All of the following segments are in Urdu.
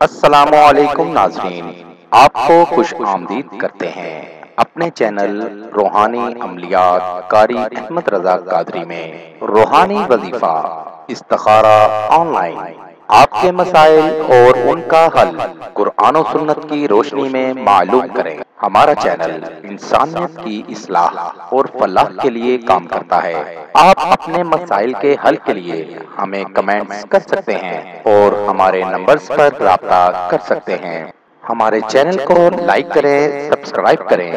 السلام علیکم ناظرین، آپ کو خوش آمدید کرتے ہیں اپنے چینل روحانی عملیات قاری احمد رضا قادری میں۔ روحانی وظیفہ استخارہ آن لائن، آپ کے مسائل اور ان کا حل قرآن و سنت کی روشنی میں معلوم کریں۔ ہمارا چینل انسانیت کی اصلاح اور فلاح کے لیے کام کرتا ہے۔ آپ اپنے مسائل کے حل کے لیے ہمیں کمنٹس کر سکتے ہیں اور ہمارے نمبرز پر رابطہ کر سکتے ہیں۔ ہمارے چینل کو لائک کریں، سبسکرائب کریں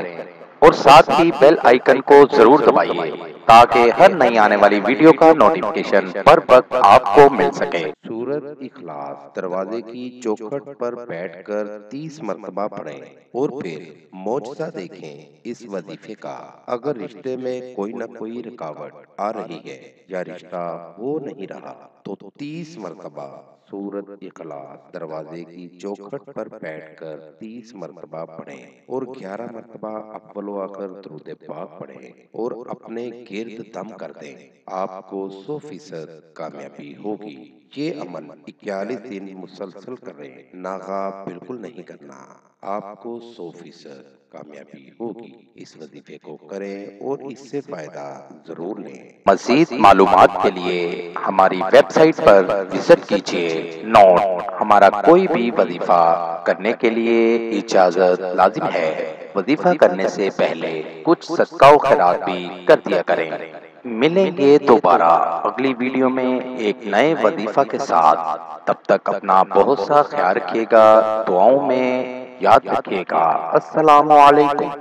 اور ساتھ ہی بیل آئیکن کو ضرور دبائیے تاکہ ہر نئی آنے والی ویڈیو کا نوٹیفیکیشن پر وقت آپ کو مل سکے۔ سورۃ اخلاص دروازے کی چوکھٹ پر بیٹھ کر 30 مرتبہ پڑھیں اور پھر معجزہ دیکھیں اس وظیفے کا۔ اگر رشتے میں کوئی نہ کوئی رکاوٹ آ رہی ہے یا رشتہ ہو نہیں رہا تو 30 مرتبہ سورۃ اخلاص دروازے کی چوکھٹ پر بیٹھ کر 30 مرتبہ پڑھیں اور 11 مرتبہ اول و آخر درود پاک پڑھیں اور اپنے گرد دم کر دیں۔ آپ کو 100% کامیابی ہوگی۔ یہ عمل 41 دن مسلسل کریں، ناغہ بالکل نہیں کرنا۔ آپ کو 100% کامیابی ہوگی۔ اس وظیفے کو کریں اور اس سے فائدہ ضرور لیں۔ مزید معلومات کے لیے ہماری ویب سائٹ پر وزٹ کیجیے۔ نوٹ: ہمارا کوئی بھی وظیفہ کرنے کے لیے اجازت لازم ہے۔ وظیفہ کرنے سے پہلے کچھ صدقہ و خیرات بھی کر دیا کریں۔ ملیں گے دوبارہ اگلی ویڈیو میں ایک نئے وظیفہ کے ساتھ۔ تب تک اپنا بہت سا خیال رکھیے گا، دعاؤں میں یاد رکھیے گا۔ السلام علیکم۔